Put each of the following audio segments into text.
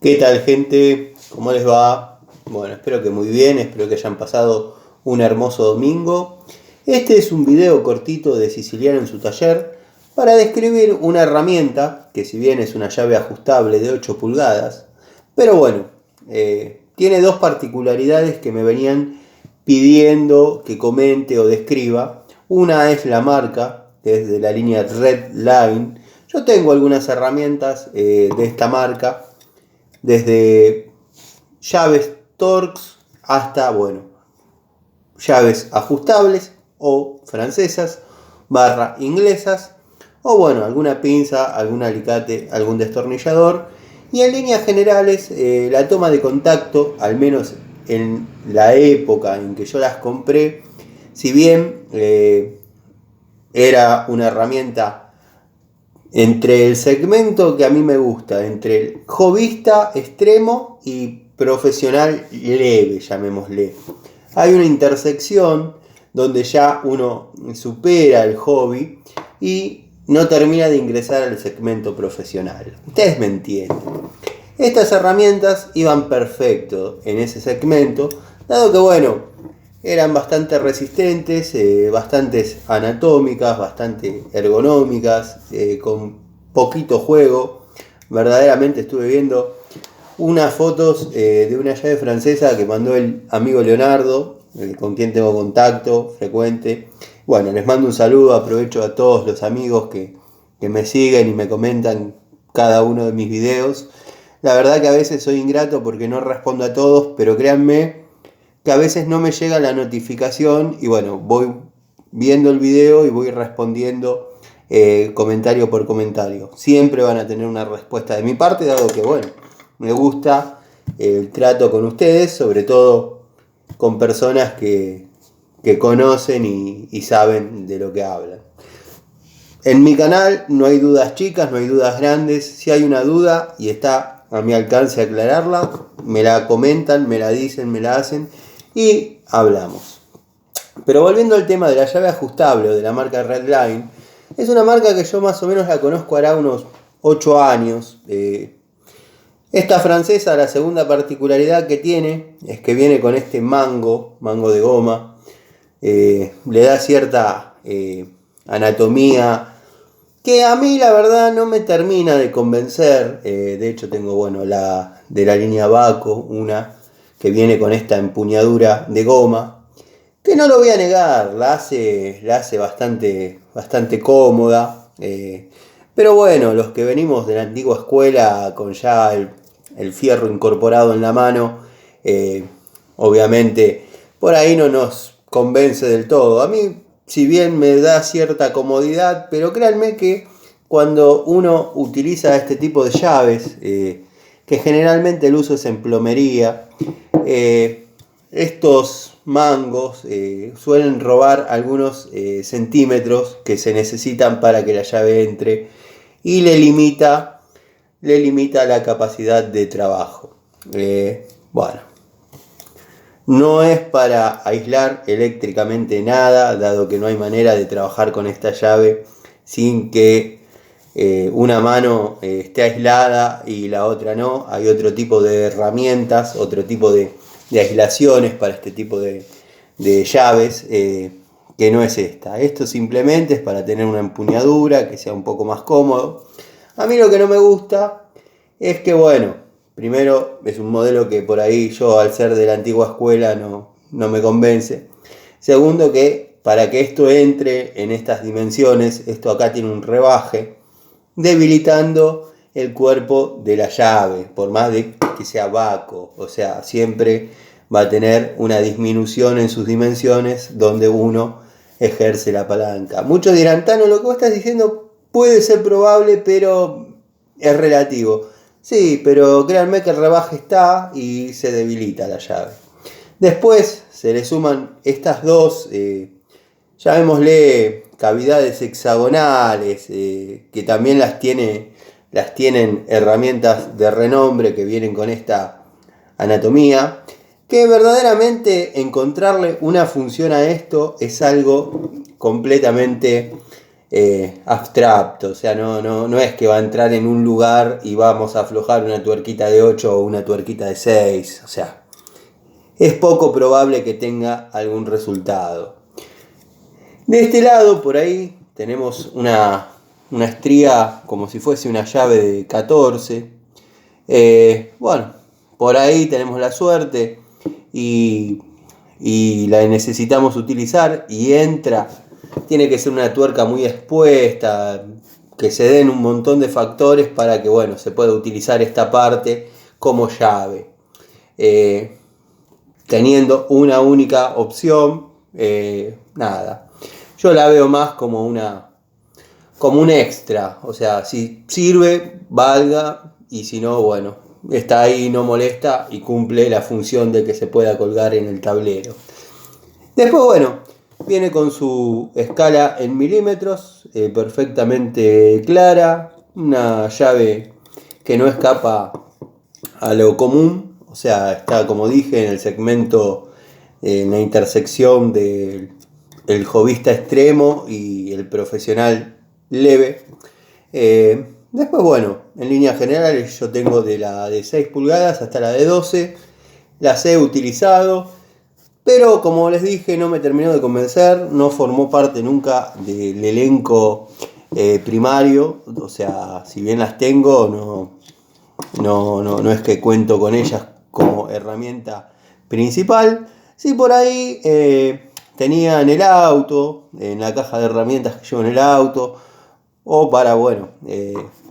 ¿Qué tal, gente? ¿Cómo les va? Bueno, espero que muy bien, espero que hayan pasado un hermoso domingo. Este es un video cortito de Siciliano en su taller para describir una herramienta que, si bien es una llave ajustable de 8 pulgadas, pero bueno, tiene dos particularidades que me venían pidiendo que comente o describa. Una es la marca, que es de la línea Red Line. Yo tengo algunas herramientas de esta marca, desde llaves Torx hasta, bueno, llaves ajustables o francesas, barra inglesas, o bueno, alguna pinza, algún alicate, algún destornillador. Y en líneas generales, la toma de contacto, al menos en la época en que yo las compré, si bien era una herramienta entre el segmento que a mí me gusta, entre el hobbyista extremo y profesional leve, llamémosle. Hay una intersección donde ya uno supera el hobby y no termina de ingresar al segmento profesional. Ustedes me entienden. Estas herramientas iban perfecto en ese segmento, dado que, bueno, eran bastante resistentes, bastante anatómicas, bastante ergonómicas, con poquito juego. Verdaderamente estuve viendo unas fotos de una llave francesa que mandó el amigo Leonardo, con quien tengo contacto frecuente. Bueno, les mando un saludo, aprovecho a todos los amigos que me siguen y me comentan cada uno de mis videos. La verdad que a veces soy ingrato porque no respondo a todos, pero créanme que a veces no me llega la notificación y bueno, voy viendo el video y voy respondiendo comentario por comentario. Siempre van a tener una respuesta de mi parte, dado que bueno, me gusta el trato con ustedes, sobre todo con personas que conocen y saben de lo que hablan. En mi canal no hay dudas chicas, no hay dudas grandes. Si hay una duda y está a mi alcance aclararla, me la comentan, me la dicen, me la hacen y hablamos. Pero volviendo al tema de la llave ajustable o de la marca Redline, es una marca que yo más o menos la conozco hará unos 8 años. Esta francesa, la segunda particularidad que tiene es que viene con este mango de goma. Le da cierta anatomía que a mí la verdad no me termina de convencer. De hecho tengo, bueno, la de la línea Baco, una que viene con esta empuñadura de goma, que no lo voy a negar, la hace bastante cómoda. Pero bueno, los que venimos de la antigua escuela con ya el fierro incorporado en la mano, obviamente por ahí no nos convence del todo. A mí, si bien me da cierta comodidad, pero créanme que cuando uno utiliza este tipo de llaves, que generalmente el uso es en plomería, estos mangos suelen robar algunos centímetros que se necesitan para que la llave entre y le limita la capacidad de trabajo. Bueno, no es para aislar eléctricamente nada, dado que no hay manera de trabajar con esta llave sin que una mano esté aislada y la otra no. Hay otro tipo de herramientas, otro tipo de aislaciones para este tipo de llaves, que no es esta. Esto simplemente es para tener una empuñadura que sea un poco más cómodo. A mí lo que no me gusta es que, bueno, primero es un modelo que por ahí yo, al ser de la antigua escuela, no me convence. Segundo, que para que esto entre en estas dimensiones, esto acá tiene un rebaje, debilitando el cuerpo de la llave, por más de que sea Baco. O sea, siempre va a tener una disminución en sus dimensiones donde uno ejerce la palanca. Muchos dirán, Tano, lo que vos estás diciendo puede ser probable, pero es relativo. Sí, pero créanme que el rebaje está y se debilita la llave. Después se le suman estas dos, llamémosle cavidades hexagonales, que también las tienen herramientas de renombre que vienen con esta anatomía, que verdaderamente encontrarle una función a esto es algo completamente abstracto, o sea, no es que va a entrar en un lugar y vamos a aflojar una tuerquita de 8 o una tuerquita de 6, o sea, es poco probable que tenga algún resultado. De este lado, por ahí, tenemos una estría como si fuese una llave de 14. Bueno, por ahí tenemos la suerte y la necesitamos utilizar y entra. Tiene que ser una tuerca muy expuesta, que se den un montón de factores para que, bueno, se pueda utilizar esta parte como llave. Teniendo una única opción, nada. Yo la veo más como un extra, o sea, si sirve, valga, y si no, bueno, está ahí, no molesta y cumple la función de que se pueda colgar en el tablero. Después, bueno, viene con su escala en milímetros, perfectamente clara, una llave que no escapa a lo común, o sea, está, como dije, en el segmento, en la intersección del hobbyista extremo y el profesional leve. Después, bueno, en líneas generales yo tengo de la de 6 pulgadas hasta la de 12, las he utilizado, pero como les dije no me terminó de convencer, no formó parte nunca del elenco primario, o sea, si bien las tengo, no es que cuento con ellas como herramienta principal. Sí, por ahí tenía en el auto, en la caja de herramientas que llevo en el auto, o para, bueno,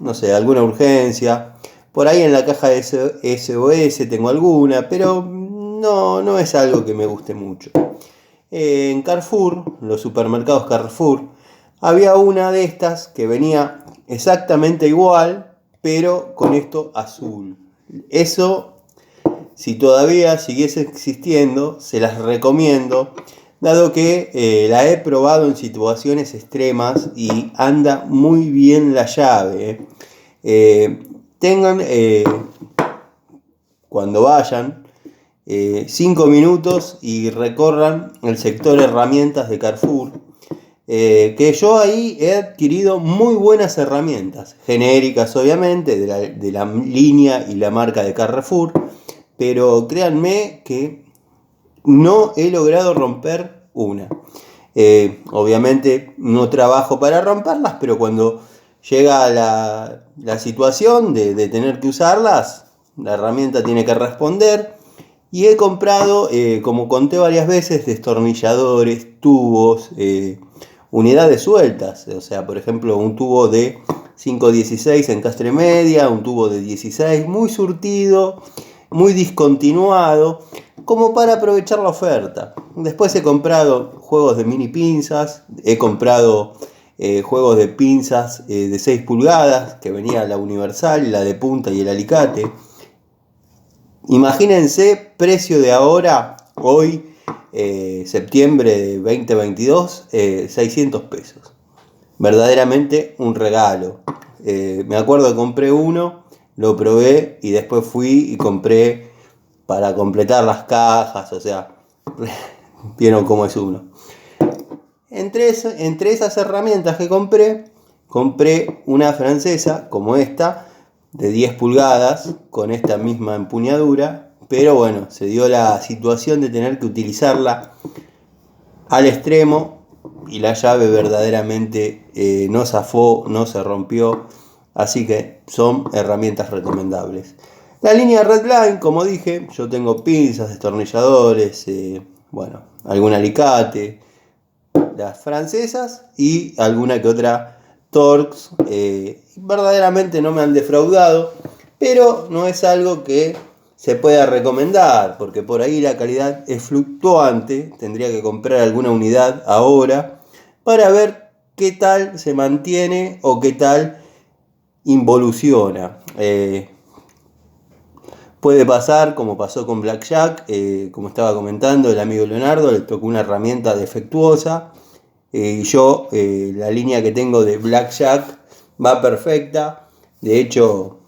no sé, alguna urgencia. Por ahí en la caja de SOS tengo alguna, pero no es algo que me guste mucho. En Carrefour, los supermercados Carrefour, había una de estas que venía exactamente igual, pero con esto azul. Eso, si todavía siguiese existiendo, se las recomiendo, dado que la he probado en situaciones extremas y anda muy bien la llave. Tengan, cuando vayan, 5 minutos y recorran el sector herramientas de Carrefour, que yo ahí he adquirido muy buenas herramientas, genéricas obviamente, de la línea y la marca de Carrefour, pero créanme que no he logrado romper una. Obviamente no trabajo para romperlas, pero cuando llega la situación de tener que usarlas, la herramienta tiene que responder. Y he comprado, como conté varias veces, destornilladores, tubos, unidades sueltas. O sea, por ejemplo, un tubo de 516 encastre media, un tubo de 16, muy surtido, muy discontinuado, como para aprovechar la oferta. Después he comprado juegos de mini pinzas, he comprado juegos de pinzas de 6 pulgadas, que venía la universal, la de punta y el alicate. Imagínense, precio de ahora, hoy, septiembre de 2022, 600 pesos. Verdaderamente un regalo. Me acuerdo que compré uno, lo probé y después fui y compré para completar las cajas, o sea, vieron cómo es uno. Entre esas herramientas que compré una francesa como esta, de 10 pulgadas, con esta misma empuñadura, pero bueno, se dio la situación de tener que utilizarla al extremo y la llave verdaderamente no zafó, no se rompió, así que son herramientas recomendables. La línea Redline, como dije, yo tengo pinzas, destornilladores, bueno, algún alicate, las francesas y alguna que otra Torx. Verdaderamente no me han defraudado, pero no es algo que se pueda recomendar, porque por ahí la calidad es fluctuante. Tendría que comprar alguna unidad ahora para ver qué tal se mantiene o qué tal involuciona. Puede pasar, como pasó con Blackjack, como estaba comentando el amigo Leonardo, le tocó una herramienta defectuosa. Yo, la línea que tengo de Blackjack va perfecta. De hecho,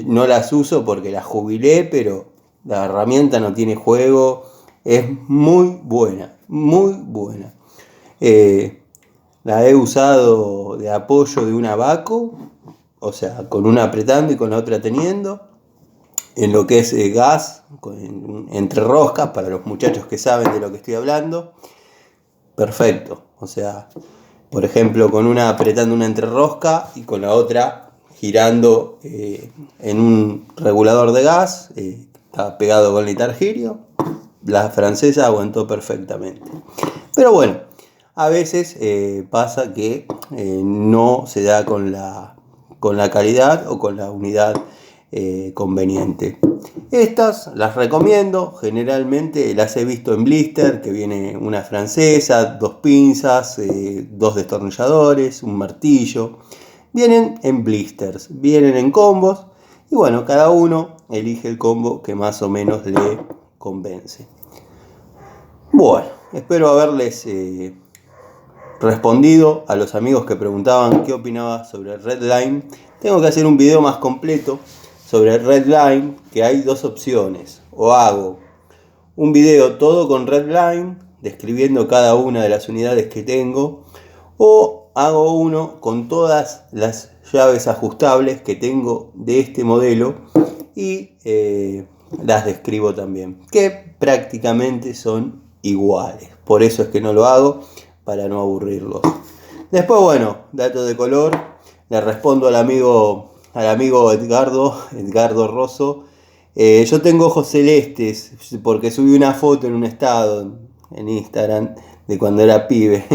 no las uso porque las jubilé, pero la herramienta no tiene juego. Es muy buena, muy buena. la he usado de apoyo de un abaco, o sea, con una apretando y con la otra teniendo. En lo que es gas, entre roscas, para los muchachos que saben de lo que estoy hablando, perfecto. O sea, por ejemplo, con una apretando una entrerrosca y con la otra girando en un regulador de gas, está pegado con letargirio, la francesa aguantó perfectamente. Pero bueno, a veces pasa que no se da con la calidad o con la unidad conveniente. Estas las recomiendo, generalmente las he visto en blister, que viene una francesa, 2 pinzas, 2 destornilladores, un martillo. Vienen en blisters, vienen en combos y bueno, cada uno elige el combo que más o menos le convence. Bueno, espero haberles respondido a los amigos que preguntaban qué opinaba sobre el Redline. Tengo que hacer un video más completo sobre el Redline, que hay 2 opciones. O hago un video todo con Redline, describiendo cada una de las unidades que tengo, o hago uno con todas las llaves ajustables que tengo de este modelo y las describo también, que prácticamente son iguales. Por eso es que no lo hago, para no aburrirlos. Después, bueno, dato de color, le respondo al amigo Edgardo Rosso. Yo tengo ojos celestes porque subí una foto en un estado en Instagram de cuando era pibe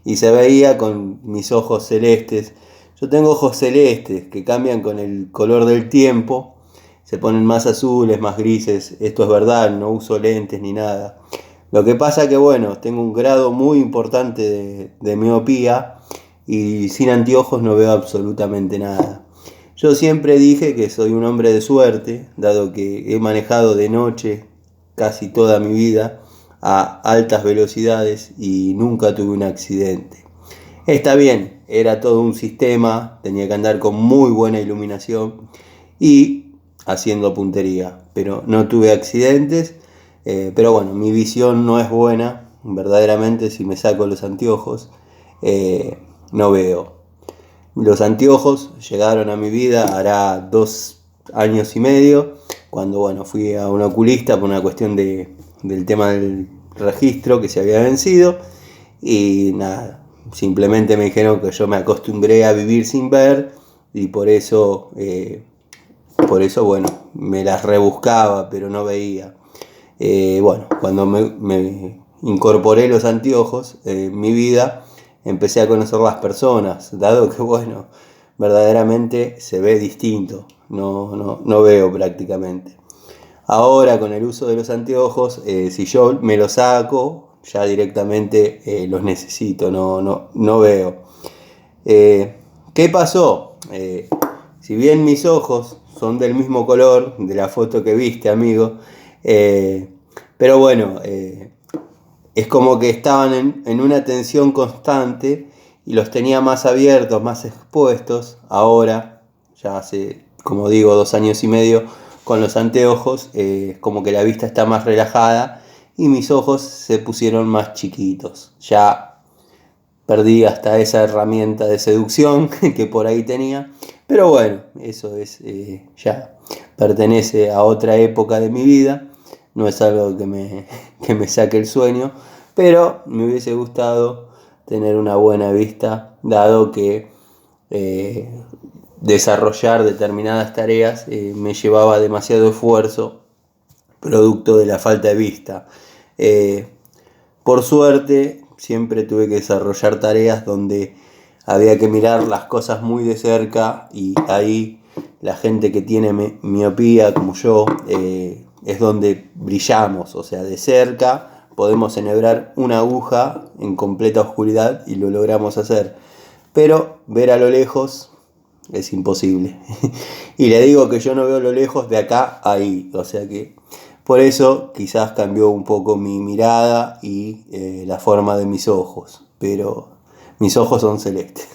y se veía con mis ojos celestes. Yo tengo ojos celestes que cambian con el color del tiempo, se ponen más azules, más grises. Esto es verdad, no uso lentes ni nada. Lo que pasa que bueno, tengo un grado muy importante de miopía y sin anteojos no veo absolutamente nada. Yo siempre dije que soy un hombre de suerte, dado que he manejado de noche casi toda mi vida a altas velocidades y nunca tuve un accidente. Está bien, era todo un sistema, tenía que andar con muy buena iluminación y haciendo puntería, pero no tuve accidentes. Pero bueno, mi visión no es buena, verdaderamente. Si me saco los anteojos no veo. Los anteojos llegaron a mi vida hará 2 años y medio, cuando bueno, fui a un oculista por una cuestión del tema del registro que se había vencido y nada, simplemente me dijeron que yo me acostumbré a vivir sin ver y por eso bueno, me las rebuscaba pero no veía. Bueno, cuando me incorporé los anteojos en mi vida, empecé a conocer las personas, dado que bueno, verdaderamente se ve distinto, no veo prácticamente. Ahora con el uso de los anteojos, si yo me los saco, ya directamente los necesito, no veo. ¿Qué pasó? Si bien mis ojos son del mismo color de la foto que viste, amigo, pero bueno, es como que estaban en una tensión constante y los tenía más abiertos, más expuestos. Ahora, ya hace, como digo, 2 años y medio con los anteojos, como que la vista está más relajada y mis ojos se pusieron más chiquitos. Ya perdí hasta esa herramienta de seducción que por ahí tenía, pero bueno, eso es ya pertenece a otra época de mi vida. No es algo que me saque el sueño, pero me hubiese gustado tener una buena vista, dado que desarrollar determinadas tareas me llevaba demasiado esfuerzo, producto de la falta de vista. Por suerte, siempre tuve que desarrollar tareas donde había que mirar las cosas muy de cerca y ahí la gente que tiene miopía como yo, es donde brillamos, o sea, de cerca podemos enhebrar una aguja en completa oscuridad y lo logramos hacer, pero ver a lo lejos es imposible. Y le digo que yo no veo lo lejos de acá a ahí, o sea que por eso quizás cambió un poco mi mirada y la forma de mis ojos, pero mis ojos son celestes.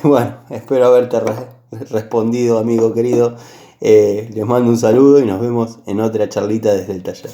Bueno, espero haberte respondido, amigo querido. Les mando un saludo y nos vemos en otra charlita desde el taller.